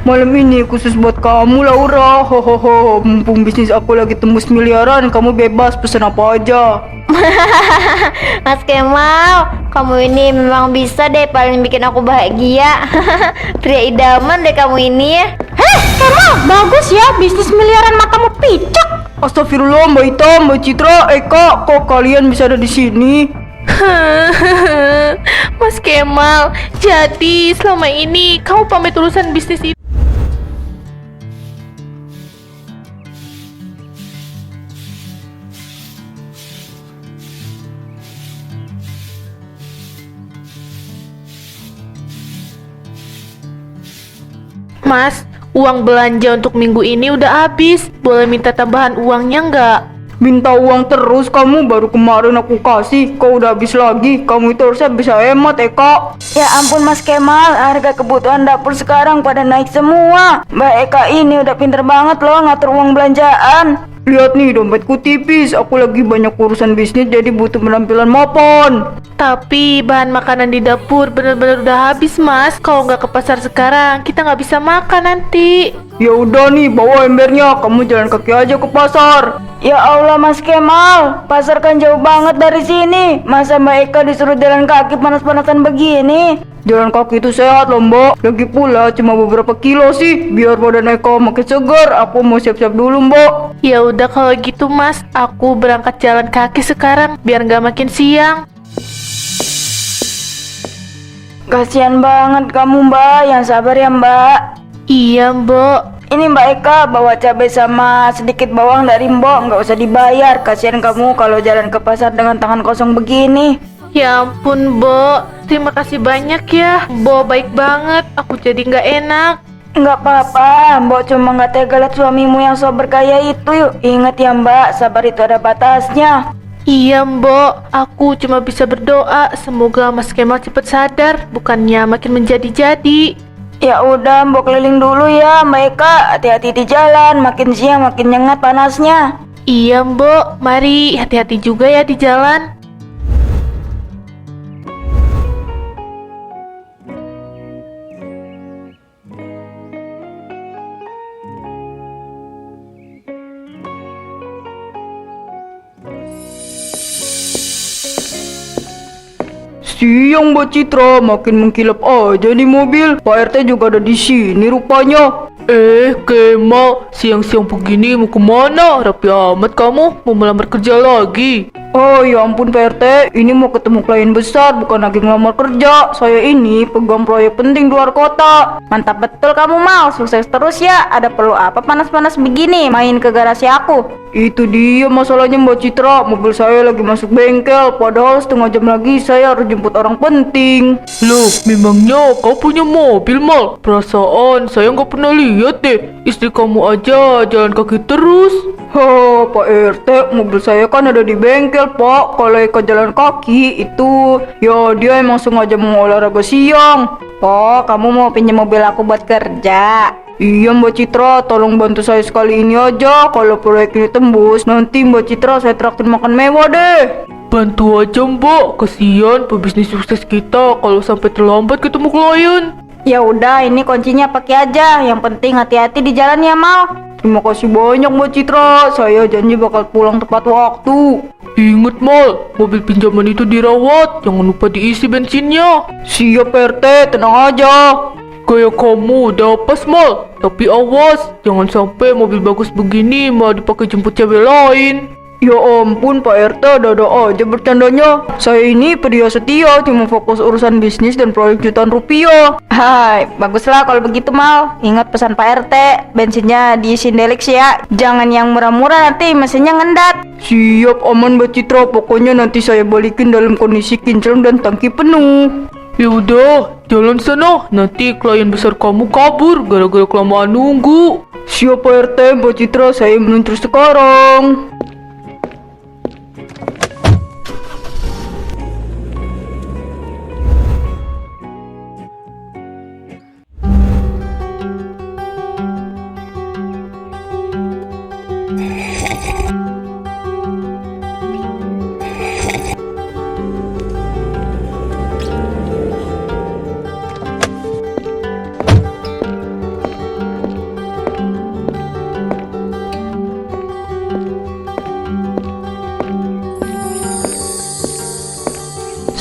Malam ini khusus buat kamu Laura. Hohoho, mumpung bisnis aku lagi tembus miliaran, kamu bebas pesan apa aja. Mas Kemal, kamu ini memang bisa deh paling bikin aku bahagia. Pria idaman deh kamu ini ya. Heh, Kemal, bagus ya bisnis miliaran matamu picak. Astagfirullah, Mbak Ita, Mbak Citra, Eka, kok kalian bisa ada di sini? Mas Kemal, jadi selama ini kamu pamit urusan bisnis itu. Mas, uang belanja untuk minggu ini udah habis. Boleh minta tambahan uangnya nggak? Minta uang terus kamu, baru kemarin aku kasih, kok udah habis lagi. Kamu itu harusnya bisa hemat, Eka. Ya ampun Mas Kemal, harga kebutuhan dapur sekarang pada naik semua. Mbak Eka ini udah pinter banget loh ngatur uang belanjaan. Lihat nih, dompetku tipis. Aku lagi banyak urusan bisnis, jadi butuh penampilan mapan. Tapi bahan makanan di dapur bener-bener udah habis, Mas. Kalau nggak ke pasar sekarang, kita nggak bisa makan nanti. Ya udah nih, bawa embernya. Kamu jalan kaki aja ke pasar. Ya Allah Mas Kemal, pasar kan jauh banget dari sini. Masa Mbak Eka disuruh jalan kaki panas-panasan begini? Jalan kaki itu sehat loh, Mbak. Lagi pula cuma beberapa kilo sih. Biar badan Eka makin segar. Aku mau siap-siap dulu, Mbak. Ya udah kalau gitu, Mas. Aku berangkat jalan kaki sekarang biar nggak makin siang. Kasihan banget kamu Mbak, yang sabar ya Mbak. Iya, Mbok. Ini Mbak Eka bawa cabai sama sedikit bawang dari Mbok, nggak usah dibayar. Kasihan kamu kalau jalan ke pasar dengan tangan kosong begini. Ya ampun, Mbok. Terima kasih banyak ya. Mbok baik banget. Aku jadi nggak enak. Nggak apa-apa, Mbok cuma nggak tega lihat suamimu yang so berkaya itu. Yuk, ingat ya Mbak, sabar itu ada batasnya. Iya, Mbok. Aku cuma bisa berdoa semoga Mas Kemal cepat sadar, bukannya makin menjadi-jadi. Ya udah, Mbok keliling dulu ya Mbak Eka. Hati-hati di jalan, makin siang makin nyengat panasnya. Iya, Mbok. Mari hati-hati juga ya di jalan. Siang, Mbak Citra, makin mengkilap aja nih mobil. Pak RT juga ada di sini rupanya. Kemal, siang-siang begini mau kemana? Rapi amat kamu, mau melamar kerja lagi. Oh ya ampun Pak RT, ini mau ketemu klien besar, bukan lagi ngelamar kerja. Saya ini pegang proyek penting di luar kota. Mantap betul kamu Mal, sukses terus ya. Ada perlu apa panas-panas begini main ke garasi aku? Itu dia masalahnya Mbak Citra, mobil saya lagi masuk bengkel. Padahal setengah jam lagi saya harus jemput orang penting. Loh, memangnya kau punya mobil, Mal? Perasaan saya nggak pernah lihat deh. Istri kamu aja jalan kaki terus. Pak RT, mobil saya kan ada di bengkel Pak. Kalau ikut jalan kaki itu, ya dia emang sengaja mau olahraga siang. Oh, kamu mau pinjam mobil aku buat kerja? Iya Mbak Citra, tolong bantu saya sekali ini aja. Kalau proyek ini tembus, nanti Mbak Citra saya traktir makan mewah deh. Bantu aja, Mbak. Kasihan pebisnis sukses kita kalau sampai terlambat ketemu klien. Ya udah, ini kuncinya pakai aja. Yang penting hati-hati di jalan ya Mal. Terima kasih banyak Mbak Citra. Saya janji bakal pulang tepat waktu. Ingat, Mal, mobil pinjaman itu dirawat. Jangan lupa diisi bensinnya. Siap RT, tenang aja. Kayak kamu udah pas, Mal. Tapi awas, jangan sampai mobil bagus begini malah dipakai jemput cewek lain. Ya ampun Pak RT, ada aja bercandanya. Saya ini pria setia, cuma fokus urusan bisnis dan proyek jutaan rupiah. Hai, baguslah kalau begitu Mal. Ingat pesan Pak RT, bensinnya diisiin Delix ya. Jangan yang murah-murah nanti mesinnya ngendat. Siap aman Mbak Citra, pokoknya nanti saya balikin dalam kondisi kinclong dan tangki penuh. Yaudah, jalan sana. Nanti klien besar kamu kabur gara-gara kelamaan nunggu. Siap Pak RT, Mbak Citra, saya meluncur sekarang.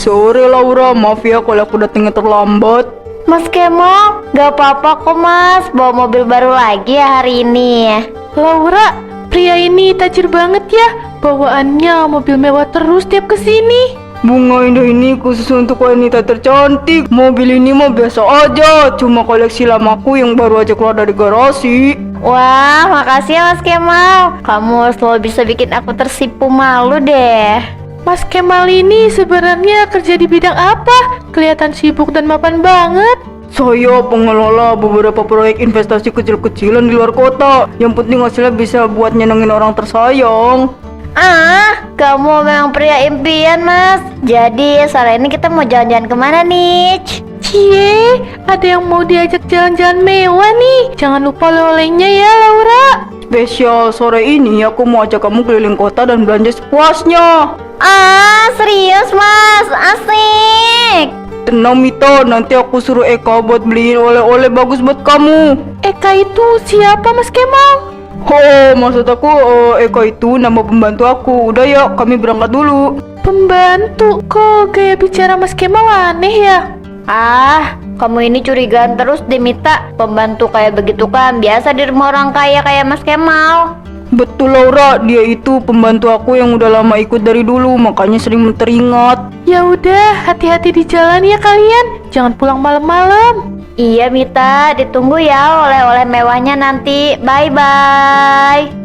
Sorry Laura, maaf ya kalau aku datangnya terlambat. Mas Kemal, gak apa-apa kok mas, bawa mobil baru lagi ya hari ini. Laura, pria ini tajir banget ya. Bawaannya mobil mewah terus tiap kesini. Bunga indah ini khusus untuk wanita tercantik. Mobil ini mah biasa aja, cuma koleksi lamaku yang baru aja keluar dari garasi. Wah, makasih ya Mas Kemal. Kamu selalu bisa bikin aku tersipu malu deh. Mas Kemal ini sebenarnya kerja di bidang apa? Kelihatan sibuk dan mapan banget. Saya pengelola beberapa proyek investasi kecil-kecilan di luar kota. Yang penting hasilnya bisa buat nyenengin orang tersayang. Ah, kamu memang pria impian mas. Jadi sore ini kita mau jalan-jalan kemana nih? Cie, ada yang mau diajak jalan-jalan mewah nih. Jangan lupa oleh-olehnya ya Laura. Spesial sore ini aku mau ajak kamu keliling kota dan belanja sepuasnya. Ah, serius mas, asik. Tenang Mita, nanti aku suruh Eka buat beliin oleh-oleh bagus buat kamu. Eka itu siapa Mas Kemal? Oh, maksud aku Eka itu nama pembantu aku. Udah ya, kami berangkat dulu. Pembantu? Kok gaya bicara Mas Kemal aneh ya? Ah, kamu ini curigaan terus deh Mita. Pembantu kayak begitu kan biasa di rumah orang kaya kayak Mas Kemal. Betul Laura, dia itu pembantu aku yang udah lama ikut dari dulu, makanya sering teringat. Ya udah, hati-hati di jalan ya kalian. Jangan pulang malam-malam. Iya Mita, ditunggu ya oleh-oleh mewahnya nanti. Bye-bye.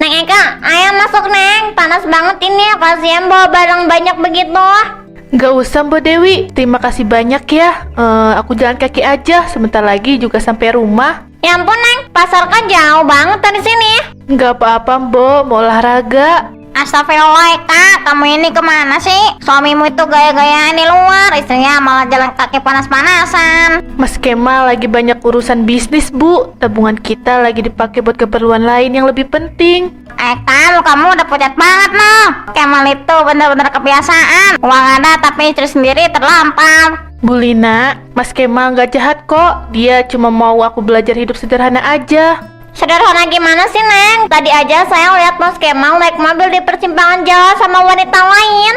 Neng Eka, ayo masuk Neng. Panas banget ini, kasihan bawa barang banyak begitu. Gak usah Mbak Dewi, terima kasih banyak ya. Aku jalan kaki aja, sebentar lagi juga sampai rumah. Ya ampun Neng, pasar kan jauh banget dari sini. Gak apa-apa Mbak, mau olahraga. Astagfirullah Eka, kamu ini kemana sih? Suamimu itu gaya-gayaan di luar, istrinya malah jalan kaki panas-panasan. Mas Kemal lagi banyak urusan bisnis Bu. Tabungan kita lagi dipakai buat keperluan lain yang lebih penting. Eka, kamu udah pucat banget loh. Kemal itu bener-bener kebiasaan. Uang ada tapi istri sendiri terlampau. Bu Lina, Mas Kemal gak jahat kok. Dia cuma mau aku belajar hidup sederhana aja. Sederhana gimana sih Neng? Tadi aja saya lihat Mas Kemal naik mobil di persimpangan jalan sama wanita lain.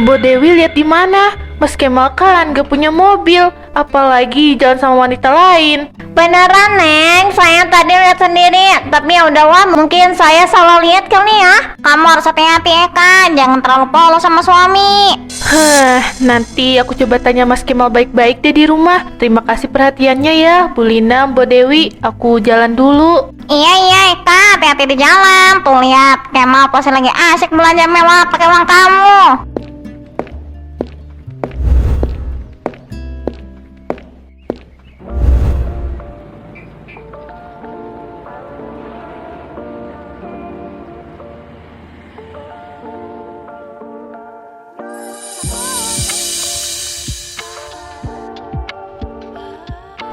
Bu Dewi lihat di mana? Mas Kemal kan gak punya mobil, apalagi jalan sama wanita lain. Beneran Neng, saya tadi lihat sendiri. Tapi ya udahlah, mungkin saya salah lihat kali ya. Kamu harus hati-hati Eka, jangan terlalu polos sama suami. Nanti aku coba tanya Mas Kemal baik-baik deh di rumah. Terima kasih perhatiannya ya, Bu Lina, Bu Dewi. Aku jalan dulu. Iya Eka, hati-hati di jalan. Tuh lihat, Kemal pasti lagi asik belanja mewah pakai uang kamu.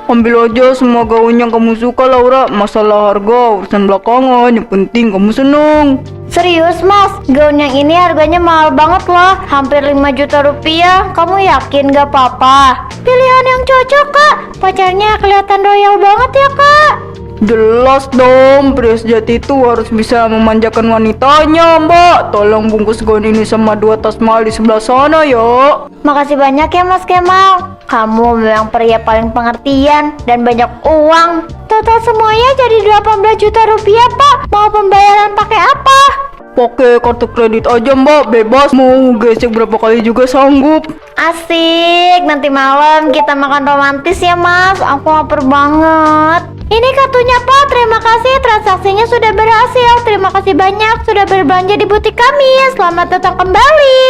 Ambil aja semua gaun yang kamu suka Laura. Masalah harga urusan belakangan, yang penting kamu seneng. Serius mas, gaun yang ini harganya mahal banget loh, hampir 5 juta rupiah. Kamu yakin gak apa-apa? Pilihan yang cocok kak, pacarnya kelihatan royal banget ya kak. Jelas dong, pria sejati itu harus bisa memanjakan wanitanya Mbak. Tolong bungkus gaun ini sama 2 tas mahal di sebelah sana ya. Makasih banyak ya Mas Kemal. Kamu memang pria paling pengertian dan banyak uang. Total semuanya jadi 18 juta rupiah Pak. Mau pembayaran pakai apa? Pakai kartu kredit aja Mbak, bebas. Mau gesek berapa kali juga sanggup. Asik, nanti malam kita makan romantis ya Mas. Aku lapar banget. Ini kartunya Pak, terima kasih, transaksinya sudah berhasil. Terima kasih banyak sudah berbelanja di butik kami. Selamat datang kembali.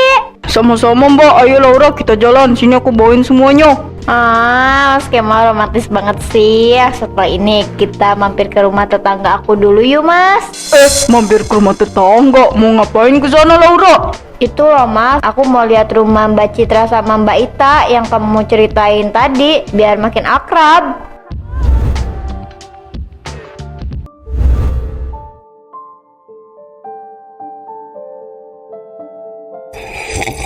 Sama-sama Mbak, ayo Laura kita jalan. Sini aku bawain semuanya. Mas Kemal romantis banget sih. Setelah ini kita mampir ke rumah tetangga aku dulu yuk Mas. Mampir ke rumah tetangga, mau ngapain ke sana Laura? Itu loh Mas, aku mau lihat rumah Mbak Citra sama Mbak Ita yang kamu mau ceritain tadi, biar makin akrab. Astagfirullah,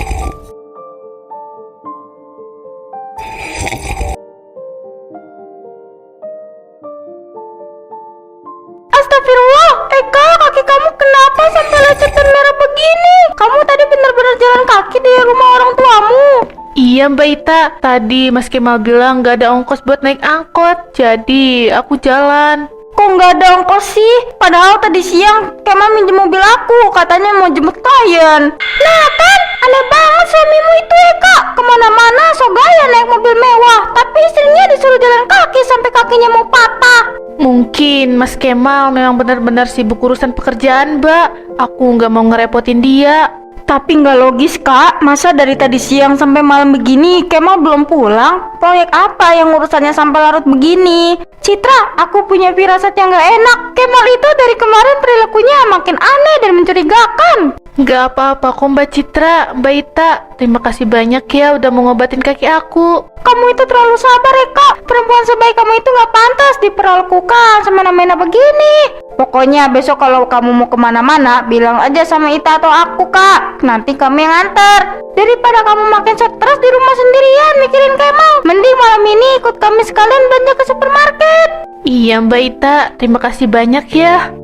Eka, kaki kamu kenapa sampai lecet dan merah begini? Kamu tadi benar-benar jalan kaki di rumah orang tuamu. Iya Mbak Ita, tadi Mas Kemal bilang gak ada ongkos buat naik angkot, jadi aku jalan. Kok nggak ada ongkos sih? Padahal tadi siang Kemal minjem mobil aku, katanya mau jemput klien. Nah kan, aneh banget suamimu itu Eka. Kemana-mana so gaya naik mobil mewah, tapi istrinya disuruh jalan kaki sampai kakinya mau patah. Mungkin Mas Kemal memang benar-benar sibuk urusan pekerjaan Mbak. Aku nggak mau ngerepotin dia. Tapi nggak logis Kak, masa dari tadi siang sampai malam begini Kemal belum pulang? Proyek apa yang urusannya sampai larut begini? Citra, aku punya firasat yang nggak enak. Kemal itu dari kemarin perilakunya makin aneh dan mencurigakan. Nggak apa-apa kok Mbak Citra, Mbak Ita. Terima kasih banyak ya udah mau ngobatin kaki aku. Kamu itu terlalu sabar ya Kak. Perempuan sebaik kamu itu nggak pantas diperlakukan semena-mena begini. Pokoknya besok kalau kamu mau kemana-mana, bilang aja sama Ita atau aku Kak. Nanti kami yang antar. Daripada kamu makin stres di rumah sendirian mikirin Kemal, mending malam ini ikut kami sekalian belanja ke supermarket. Iya Mbak Ita, terima kasih banyak ya.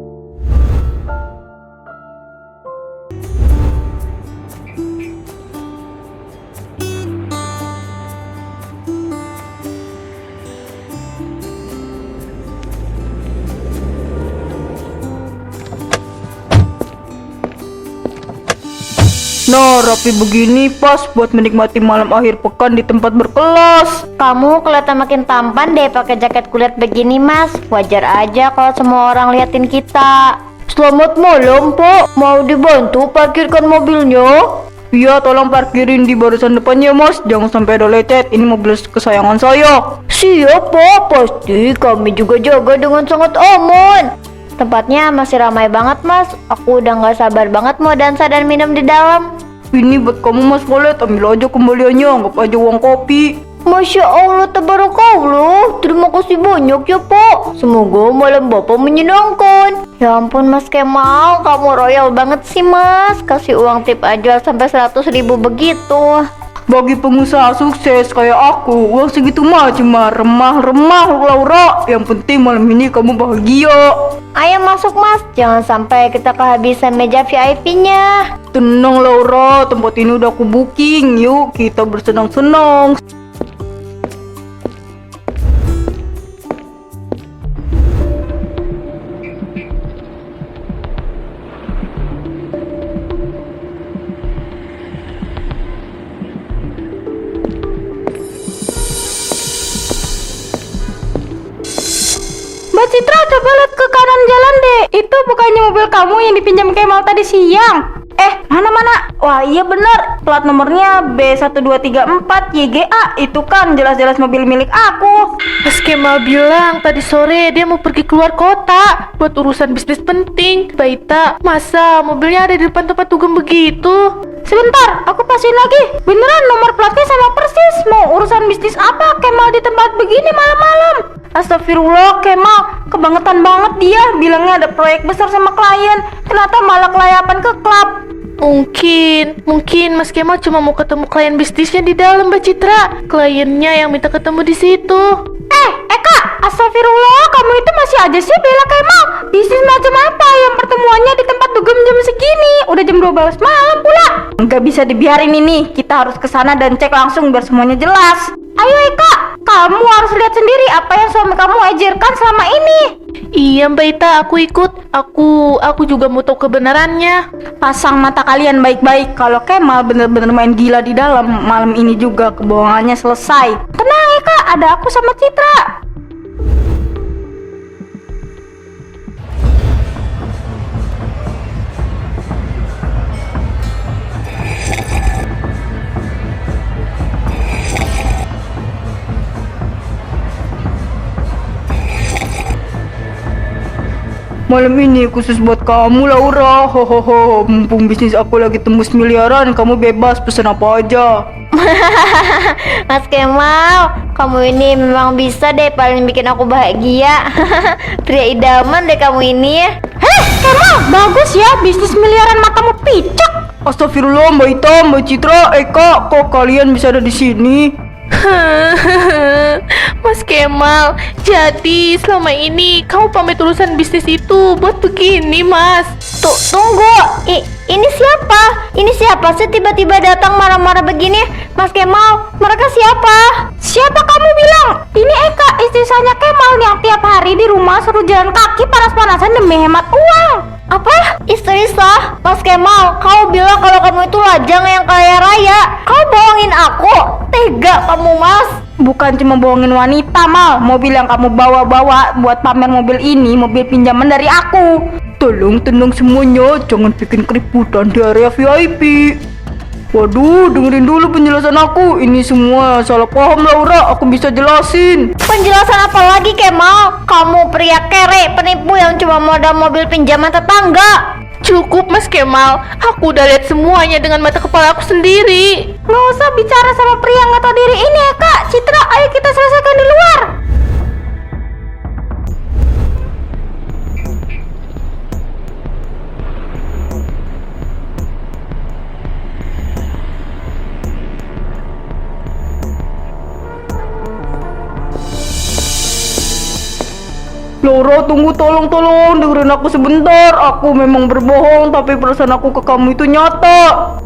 Nah, rapi begini pas buat menikmati malam akhir pekan di tempat berkelas. Kamu kelihatan makin tampan deh pakai jaket kulit begini Mas. Wajar aja kalau semua orang liatin kita. Selamat malam, Pak. Mau dibantu parkirkan mobilnya? Iya, tolong parkirin di barisan depannya, Mas. Jangan sampai ada lecet. Ini mobil kesayangan saya. Siap Pak, pasti kami juga jaga dengan sangat aman. Tempatnya masih ramai banget Mas. Aku udah gak sabar banget mau dansa dan minum di dalam. Ini buat kamu, Mas Valet. Ambil aja kembaliannya. Anggap aja uang kopi. Masya Allah, tabarakallah. Terima kasih banyak ya Pak. Semoga malam Bapak menyenangkan. Ya ampun Mas Kemal, kamu royal banget sih Mas. Kasih uang tip aja sampai 100.000 begitu. Bagi pengusaha sukses kayak aku, uang segitu mah cuma remah-remah, Laura. Yang penting malam ini kamu bahagia. Ayo masuk Mas, jangan sampai kita kehabisan meja VIP-nya. Tenang, Laura. Tempat ini udah aku booking. Yuk, kita bersenang-senang. Mbak Citra, coba lihat ke kanan jalan deh. Itu bukannya mobil kamu yang dipinjam Kemal tadi siang? Mana? Wah iya bener, plat nomornya B1234 YGA. Itu kan jelas-jelas mobil milik aku. Mas Kemal bilang tadi sore dia mau pergi keluar kota buat urusan bisnis penting. Mbak Ita, masa mobilnya ada di depan tempat dugem begitu? Sebentar, aku pastiin lagi. Beneran nomor platnya sama persis. Mau urusan bisnis apa Kemal di tempat begini malam-malam? Astagfirullah, Kemal kebangetan banget dia. Bilangnya ada proyek besar sama klien, ternyata malah kelayapan ke klub. Mungkin Mas Kemal cuma mau ketemu klien bisnisnya di dalam Mbak Citra. Kliennya yang minta ketemu di situ. Eka, astagfirullah, kamu itu masih aja sih bela Kemal. Bisnis macam apa yang pertemuannya di tempat dugem jam segini? Udah jam 12 malam pula. Nggak bisa dibiarin ini. Kita harus kesana dan cek langsung biar semuanya jelas. Ayo Eka, kamu harus lihat sendiri apa yang suami kamu ajarkan selama ini. Iya Mbak Ita, aku ikut. Aku juga mau tahu kebenarannya. Pasang mata kalian baik-baik. Kalau Kemal bener-bener main gila di dalam, malam ini juga kebohongannya selesai. Tenang Eka, ada aku sama Citra. Malam ini khusus buat kamu, Laura. Hohoho, mumpung bisnis aku lagi tembus miliaran, kamu bebas pesen apa aja. Mas Kemal, kamu ini memang bisa deh paling bikin aku bahagia. Pria idaman deh kamu ini. Kemal, bagus ya, bisnis miliaran matamu picek. Astagfirullah, Mbak Ita, Mbak Citra, Eka, kok kalian bisa ada di sini? Mas Kemal, jadi selama ini kamu pamit urusan bisnis itu buat begini, Mas. Tunggu, ini siapa? Ini siapa sih tiba-tiba datang marah-marah begini? Mas Kemal, mereka siapa? Siapa kamu bilang? Ini Eka, istri saya Kemal yang tiap hari di rumah suruh jalan kaki panas-panasan demi hemat uang. Apa? Istri sah? Mas Kemal, kau bilang kalau kamu itu lajang yang kaya raya. Kau bohongin aku? Tega kamu, Mas. Bukan cuma bohongin wanita, Mal. Mobil yang kamu bawa-bawa buat pamer mobil ini, mobil pinjaman dari aku. Tolong tenang semuanya, jangan bikin keributan di area VIP. Waduh, dengerin dulu penjelasan aku. Ini semua salah paham, Laura. Aku bisa jelasin. Penjelasan apa lagi, Kemal? Kamu pria kere, penipu yang cuma modal mobil pinjaman tetangga. Cukup, Mas Kemal. Aku udah lihat semuanya dengan mata kepala aku sendiri. Nggak usah bicara sama pria nggak tahu diri ini ya, Kak. Citra, ayo kita selesaikan di luar. Laura, tunggu, tolong dengerin aku sebentar. Aku memang berbohong, tapi perasaan aku ke kamu itu nyata.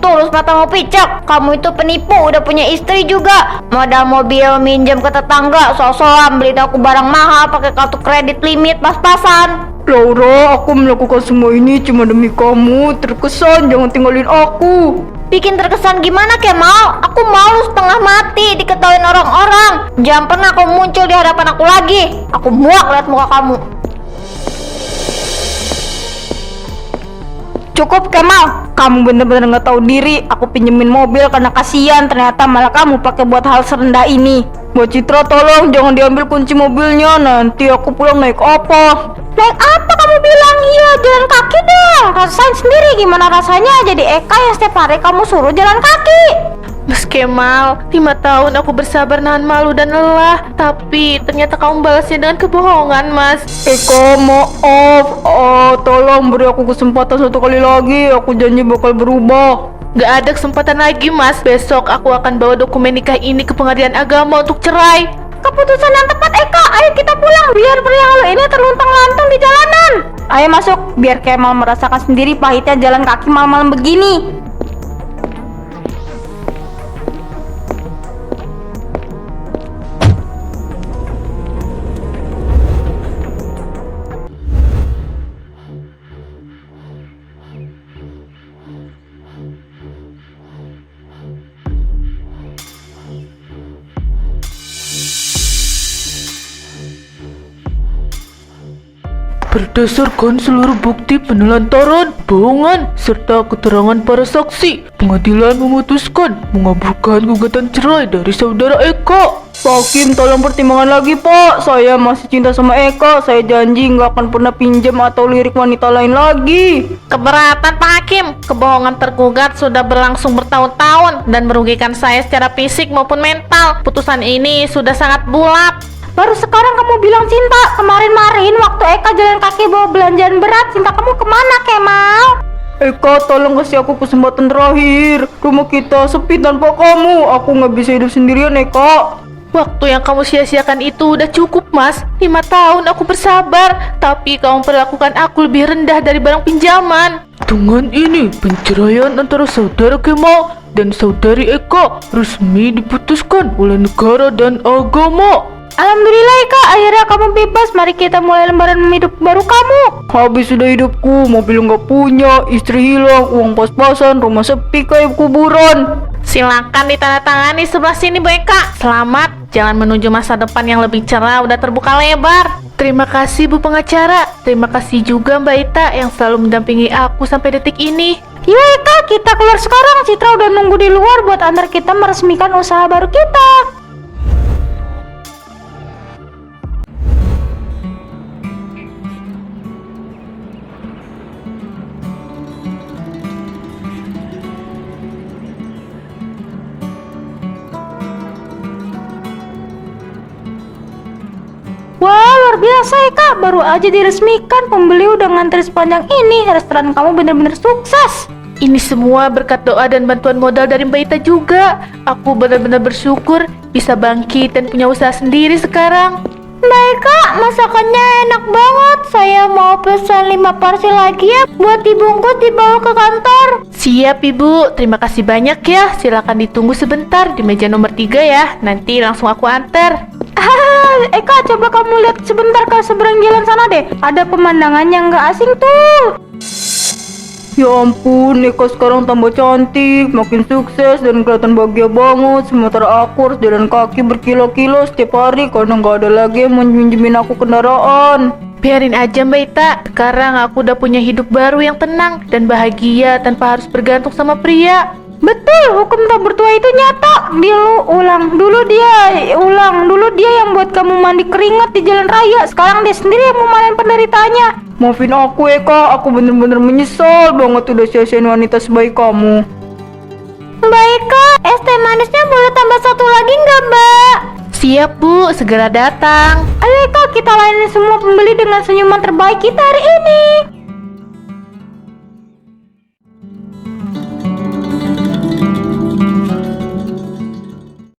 Tulus matamu picak. Kamu itu penipu, udah punya istri juga. Modal mobil minjem ke tetangga, sok-sokan beliin aku barang mahal pakai kartu kredit limit pas-pasan. Laura, aku melakukan semua ini cuma demi kamu. Terkesan, jangan tinggalin aku. Bikin terkesan gimana, Kemal? Aku malu setengah mati diketahuin orang-orang. Jangan pernah kau muncul di hadapan aku lagi. Aku muak lihat muka kamu. Cukup, Kemal. Kamu bener-bener nggak tahu diri. Aku pinjemin mobil karena kasihan. Ternyata malah kamu pakai buat hal serendah ini. Mbak Citra, tolong jangan diambil kunci mobilnya. Nanti aku pulang naik apa? Naik apa kamu bilang? Iya, jalan kaki dong. Rasain sendiri gimana rasanya jadi Eka yang setiap hari kamu suruh jalan kaki. Mas Kemal, 5 tahun aku bersabar nahan malu dan lelah. Tapi ternyata kamu balasnya dengan kebohongan, Mas. Eka, maaf. Tolong beri aku kesempatan satu kali lagi. Aku janji bakal berubah. Gak ada kesempatan lagi, Mas. Besok aku akan bawa dokumen nikah ini ke pengadilan agama untuk cerai. Keputusan yang tepat, Eka. Ayo kita pulang biar pria halu ini terluntang-lantung di jalanan. Ayo masuk biar Kemal merasakan sendiri pahitnya jalan kaki malam-malam begini. Berdasarkan seluruh bukti penelantaran, bohongan, serta keterangan para saksi, pengadilan memutuskan mengabulkan gugatan cerai dari saudara Eka. Pak Hakim, tolong pertimbangan lagi, Pak. Saya masih cinta sama Eka. Saya janji nggak akan pernah pinjam atau lirik wanita lain lagi. Keberatan, Pak Hakim. Kebohongan tergugat sudah berlangsung bertahun-tahun dan merugikan saya secara fisik maupun mental. Putusan ini sudah sangat bulat. Baru sekarang kamu bilang cinta. Kemarin-marin waktu Eka jalan kaki bawa belanjaan berat, cinta kamu kemana, Kemal? Eka, tolong kasih aku kesempatan terakhir. Rumah kita sepi tanpa kamu. Aku nggak bisa hidup sendirian, Eka. Waktu yang kamu sia-siakan itu udah cukup, Mas. 5 tahun aku bersabar, tapi kamu perlakukan aku lebih rendah dari barang pinjaman. Dengan ini, penceraian antara saudara Kemal dan saudari Eka resmi diputuskan oleh negara dan agama. Alhamdulillah, Eka, akhirnya kamu bebas. Mari kita mulai lembaran hidup baru kamu. Habis sudah hidupku, mobil nggak punya, istri hilang, uang pas-pasan, rumah sepi kayak kuburan. Silakan ditandatangani sebelah sini, Bu Eka. Selamat, jalan menuju masa depan yang lebih cerah udah terbuka lebar. Terima kasih, Bu pengacara. Terima kasih juga Mbak Ita yang selalu mendampingi aku sampai detik ini. Yuk, Eka, kita keluar sekarang. Citra udah nunggu di luar buat antar kita meresmikan usaha baru kita. Wah, luar biasa ya, Kak. Baru aja diresmikan, pembeli udah ngantri sepanjang ini. Restoran kamu bener-bener sukses. Ini semua berkat doa dan bantuan modal dari Mbak Ita juga. Aku benar-benar bersyukur bisa bangkit dan punya usaha sendiri sekarang. Baik kak, masakannya enak banget. Saya mau pesan 5 porsi lagi ya, buat dibungkus dibawa ke kantor. Siap Ibu, terima kasih banyak ya. Silakan ditunggu sebentar di meja nomor 3 ya. Nanti langsung aku antar. Eka, coba kamu lihat sebentar ke seberang jalan sana deh. Ada pemandangan yang gak asing tuh. Ya ampun, Eka sekarang tambah cantik, makin sukses dan kelihatan bahagia banget. Sementara aku harus jalan kaki berkilo-kilo setiap hari karena nggak ada lagi yang minjemin aku kendaraan. Biarin aja Mbak Ita. Sekarang aku udah punya hidup baru yang tenang dan bahagia tanpa harus bergantung sama pria. Betul, hukum tak bertuah itu nyata. Dulu dia yang buat kamu mandi keringat di jalan raya. Sekarang dia sendiri yang memanen penderitaannya. Maafin aku Eka, aku bener-bener menyesal banget udah sia-siain wanita sebaik kamu. Baik kak, es teh manisnya boleh tambah 1 lagi nggak mbak? Siap Bu, segera datang. Ayo Eka, kita layani semua pembeli dengan senyuman terbaik kita hari ini.